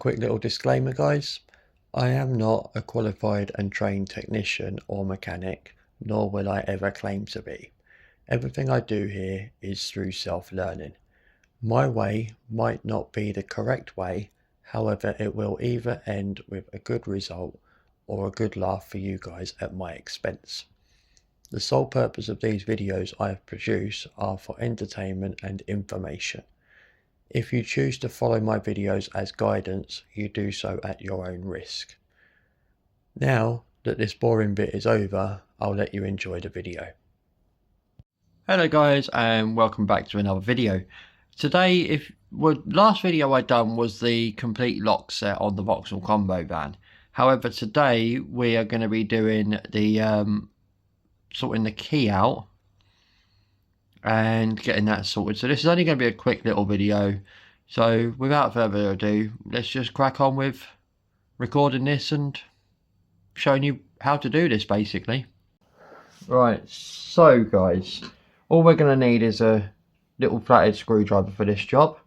quick little disclaimer, guys. I am not a qualified and trained technician or mechanic, nor will I ever claim to be. Everything I do here is through self-learning. My way might not be the correct way, however it will either end with a good result or a good laugh for you guys at my expense. The sole purpose of these videos I have produced are for entertainment and information. If you choose to follow my videos as guidance, you do so at your own risk. Now that this boring bit is over, I'll let you enjoy the video. Hello guys, and welcome back to another video. Today, last video I done was the complete lock set on the Vauxhall combo van. However, today we are going to be doing the sorting the key out and getting that sorted. So this is only going to be a quick little video. So without further ado, let's just crack on with recording this and showing you how to do this basically. Right, so guys, all we're going to need is a little flathead screwdriver for this job.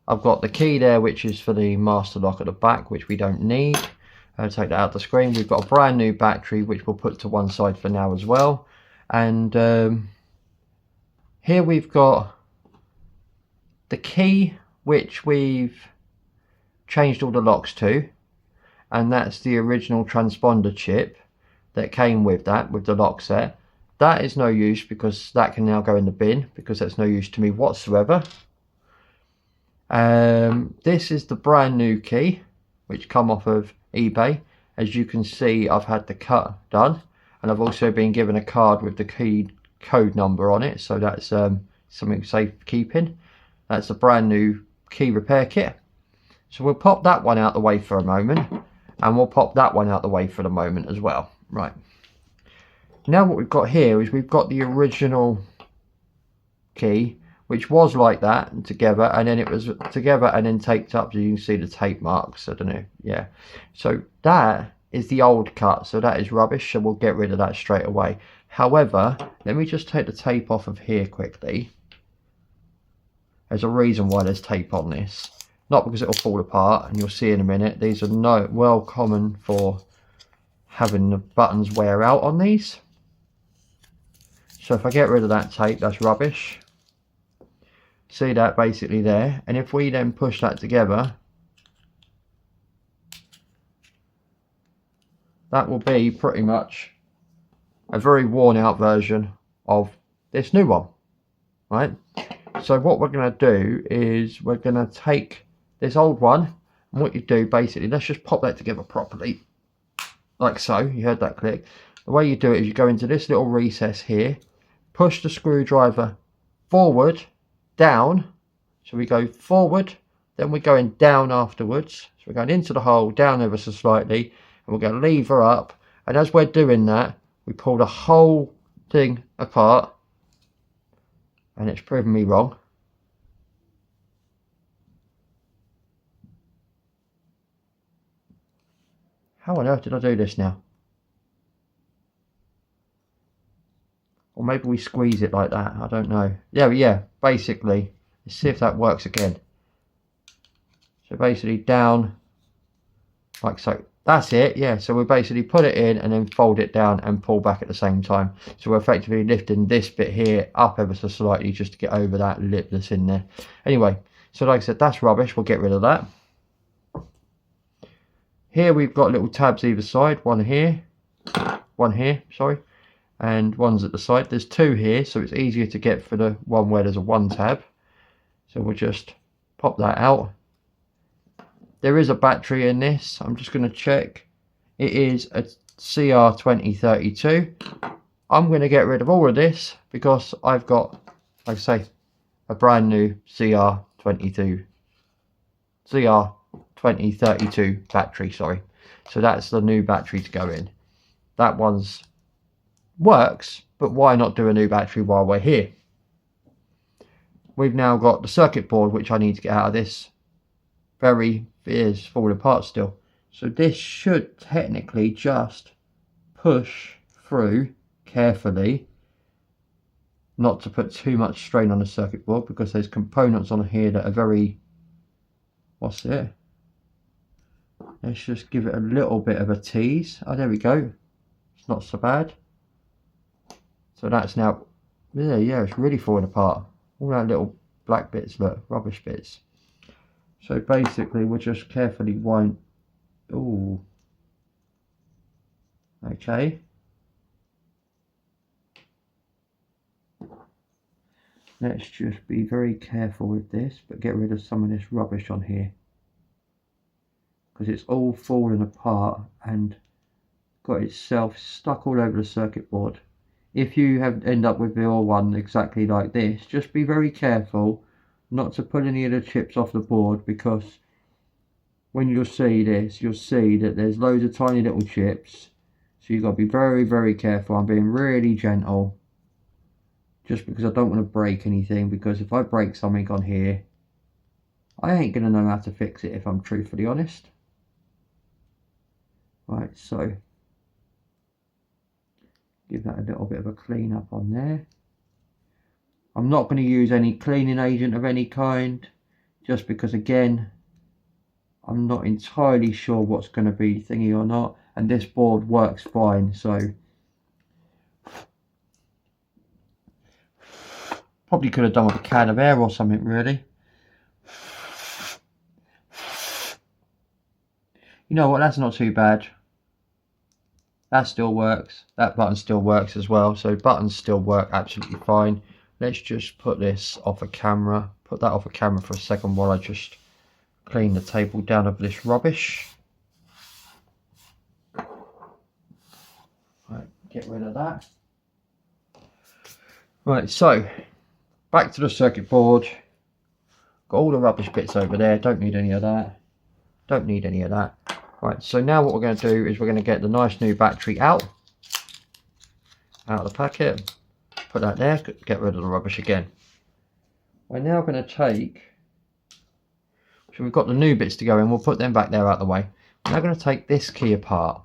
I've got the key there, which is for the master lock at the back, which we don't need. I'll take that out the screen. We've got a brand new battery, which we'll put to one side for now as well. And here we've got the key, which we've changed all the locks to, and that's the original transponder chip that came with that, with the lock set. That is no use because that can now go in the bin, because that's no use to me whatsoever. This is the brand new key, which come off of eBay. As you can see, I've had the cut done, and I've also been given a card with the key code number on it, so that's something safekeeping. That's a brand new key repair kit. So we'll pop that one out the way for a moment, and we'll pop that one out the way for the moment as well. Right, now what we've got here is we've got the original key, which was like that and together, and then it was together and then taped up, so you can see the tape marks. I don't know, yeah. So that is the old cut, so that is rubbish, so we'll get rid of that straight away. However, let me just take the tape off of here quickly. There's a reason why there's tape on this, not because it'll fall apart, and you'll see in a minute. These are well common for having the buttons wear out on these. So if I get rid of that tape, that's rubbish. See that basically there, and if we then push that together, that will be pretty much a very worn out version of this new one, right? So what we're going to do is we're going to take this old one, and what you do basically, let's just pop that together properly, like so. You heard that click. The way you do it is you go into this little recess here, push the screwdriver forward, down, so we go forward, then we're going down afterwards, so we're going into the hole, down ever so slightly, and we're going to lever up, and as we're doing that, we pull the whole thing apart, and it's proven me wrong. How on earth did I do this now? Or maybe we squeeze it like that, I don't know. Yeah, basically, let's see if that works again. So basically down, like so. That's it, yeah. So we basically put it in and then fold it down and pull back at the same time. So we're effectively lifting this bit here up ever so slightly just to get over that lip that's in there. Anyway, so like I said, that's rubbish. We'll get rid of that. Here we've got little tabs either side. One here, sorry. And one's at the side. There's two here, so it's easier to get for the one where there's a one tab. So we'll just pop that out. There is a battery in this. I'm just going to check. It is a CR2032. I'm going to get rid of all of this because I've got, like I say, a brand new CR2032 battery, sorry. So that's the new battery to go in. That one's works, but why not do a new battery while we're here? We've now got the circuit board, which I need to get out of this. Is falling apart still. So this should technically just push through carefully, not to put too much strain on the circuit board, because there's components on here that are very, what's it? Let's just give it a little bit of a tease. Oh, there we go. It's not so bad. So that's now, yeah, it's really falling apart. All that little black bits, look, rubbish bits. So basically, we'll just carefully wind. Ooh. Okay. Let's just be very careful with this, but get rid of some of this rubbish on here, because it's all fallen apart and got itself stuck all over the circuit board. If you end up with your one exactly like this, just be very careful not to pull any of the chips off the board, because when you'll see this, you'll see that there's loads of tiny little chips. So you've got to be very, very careful. I'm being really gentle, just because I don't want to break anything, because if I break something on here, I ain't going to know how to fix it, if I'm truthfully honest. Right, so give that a little bit of a clean up on there. I'm not going to use any cleaning agent of any kind, just because, again, I'm not entirely sure what's going to be thingy or not, and this board works fine. So probably could have done with a can of air or something, really. You know what, that's not too bad. That still works. That button still works as well. So buttons still work absolutely fine. Let's just put this off a camera. Put that off a camera for a second while I just clean the table down of this rubbish. Right, get rid of that. Right, so back to the circuit board. Got all the rubbish bits over there. Don't need any of that. Don't need any of that. Right, so now what we're going to do is we're going to get the nice new battery out of the packet. Put that there, get rid of the rubbish again. We're now going to take, so we've got the new bits to go in, we'll put them back there out of the way. We're now going to take this key apart,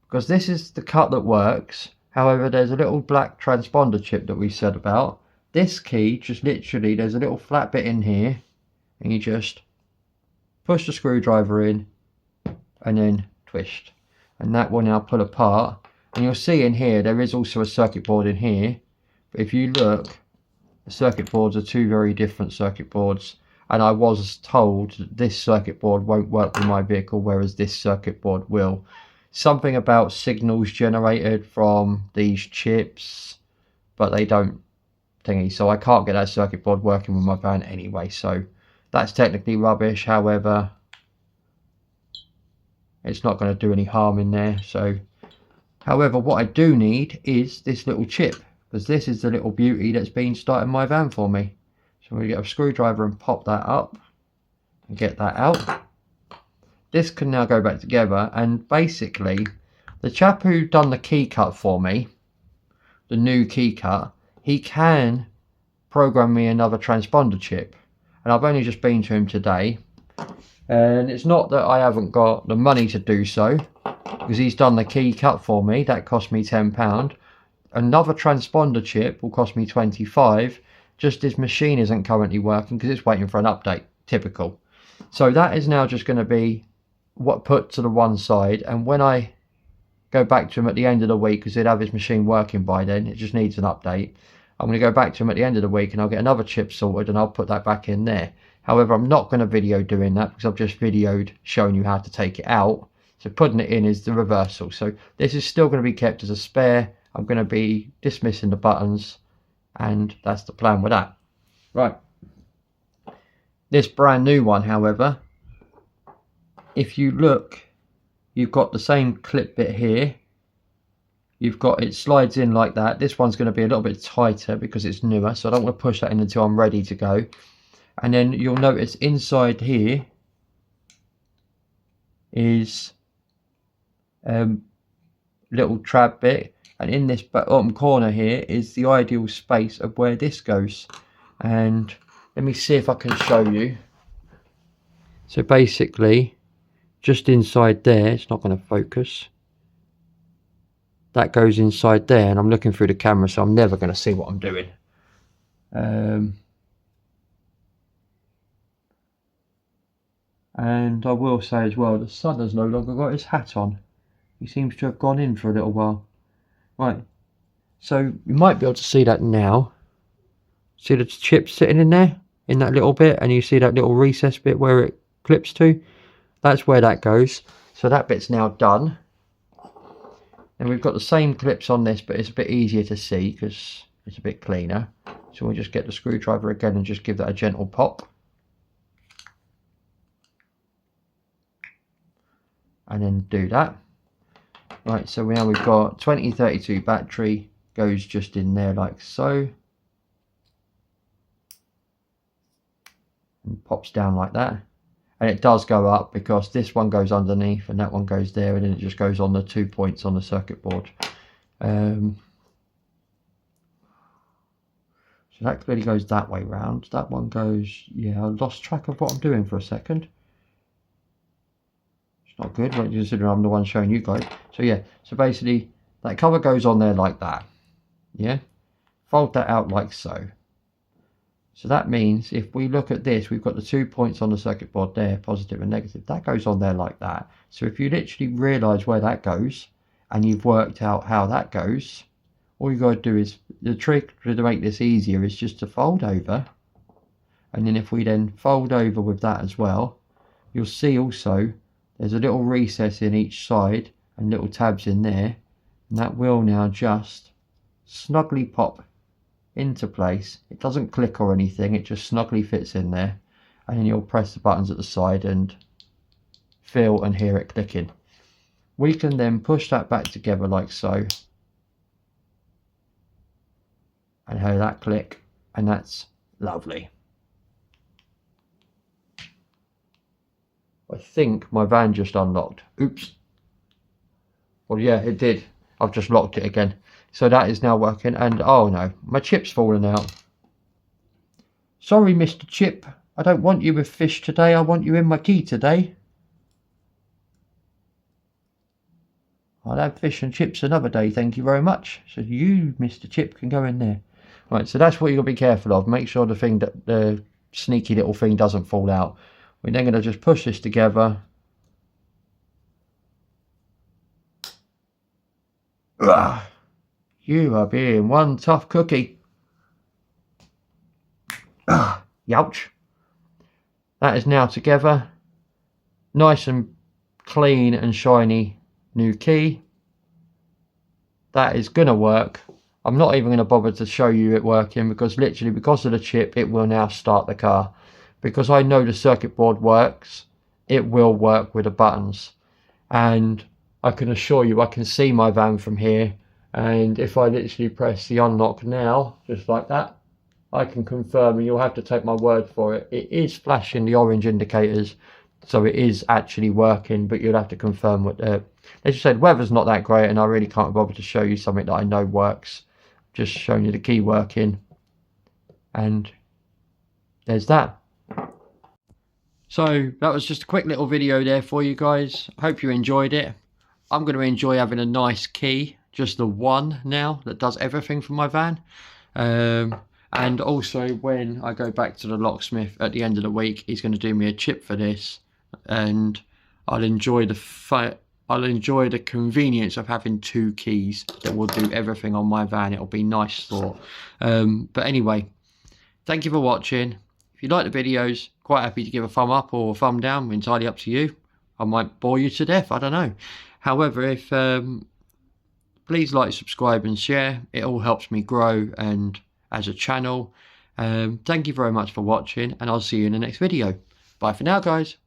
because this is the cut that works. However, there's a little black transponder chip that we said about. This key, just literally, there's a little flat bit in here, and you just push the screwdriver in, and then twist, and that will now pull apart. And you'll see in here there is also a circuit board in here, but if you look, the circuit boards are two very different circuit boards, and I was told that this circuit board won't work with my vehicle, whereas this circuit board will. Something about signals generated from these chips, but they don't thingy, so I can't get that circuit board working with my van anyway, so that's technically rubbish. However, it's not going to do any harm in there. So however, what I do need is this little chip, because this is the little beauty that's been starting my van for me. So I'm going to get a screwdriver and pop that up and get that out. This can now go back together, and basically the chap who done the key cut for me, the new key cut, he can program me another transponder chip, and I've only just been to him today. And it's not that I haven't got the money to do so, because he's done the key cut for me. That cost me £10. Another transponder chip will cost me £25. Just his machine isn't currently working because it's waiting for an update. Typical. So that is now just going to be what put to the one side. And when I go back to him at the end of the week, because he'll have his machine working by then, it just needs an update. I'm going to go back to him at the end of the week and I'll get another chip sorted and I'll put that back in there. However, I'm not going to video doing that because I've just videoed showing you how to take it out. So putting it in is the reversal. So this is still going to be kept as a spare. I'm going to be dismissing the buttons, and that's the plan with that. Right. This brand new one, however, if you look, you've got the same clip bit here. You've got, it slides in like that. This one's going to be a little bit tighter because it's newer, so I don't want to push that in until I'm ready to go. And then you'll notice inside here is little trap bit, and in this bottom corner here is the ideal space of where this goes. And let me see if I can show you. So basically, just inside there, it's not going to focus. That goes inside there, and I'm looking through the camera, so I'm never going to see what I'm doing. And I will say as well, the sun has no longer got his hat on. He seems to have gone in for a little while. Right, so you might be able to see that now. See the chip sitting in there, in that little bit, and you see that little recess bit where it clips to? That's where that goes. So that bit's now done. And we've got the same clips on this, but it's a bit easier to see because it's a bit cleaner. So we'll just get the screwdriver again and just give that a gentle pop. And then do that. Right, so now we've got 2032 battery, goes just in there like so. And pops down like that. And it does go up because this one goes underneath and that one goes there, and then it just goes on the 2 points on the circuit board. So that clearly goes that way round. That one goes, yeah, I lost track of what I'm doing for a second. It's not good, when considering I'm the one showing you guys. So yeah, so basically that cover goes on there like that. Yeah, fold that out like so. So that means if we look at this, we've got the 2 points on the circuit board there, positive and negative. That goes on there like that. So if you literally realise where that goes and you've worked out how that goes, all you got to do is, the trick to make this easier is just to fold over. And then if we then fold over with that as well, you'll see also there's a little recess in each side and little tabs in there. And that will now just snugly pop into place. It doesn't click or anything, it just snugly fits in there, and then you'll press the buttons at the side and feel and hear it clicking. We can then push that back together like so and hear that click, and that's lovely. I think my van just unlocked. Oops. Well, yeah, it did. I've just locked it again. So that is now working, and oh no, my chip's fallen out. Sorry, Mr. Chip, I don't want you with fish today, I want you in my key today. I'll have fish and chips another day, thank you very much. So you, Mr. Chip, can go in there. Right, so that's what you've got to be careful of. Make sure the sneaky little thing doesn't fall out. We're then going to just push this together. Ugh. You are being one tough cookie. Youch. That is now together. Nice and clean and shiny new key. That is going to work. I'm not even going to bother to show you it working because literally because of the chip it will now start the car. Because I know the circuit board works, it will work with the buttons. And I can assure you I can see my van from here. And if I literally press the unlock now, just like that, I can confirm, and you'll have to take my word for it, it is flashing the orange indicators, so it is actually working, but you'll have to confirm what, as you said, weather's not that great, and I really can't bother to show you something that I know works. Just showing you the key working, and there's that. So that was just a quick little video there for you guys. Hope you enjoyed it. I'm going to enjoy having a nice key. Just the one now that does everything for my van, and also when I go back to the locksmith at the end of the week, he's going to do me a chip for this, and I'll enjoy the convenience of having 2 keys that will do everything on my van. It'll be nice thought. But anyway, thank you for watching. If you like the videos, quite happy to give a thumb up or a thumb down, entirely up to you. I might bore you to death, I don't know. However, if please like, subscribe and share. It all helps me grow and as a channel. Thank you very much for watching, and I'll see you in the next video. Bye for now, guys.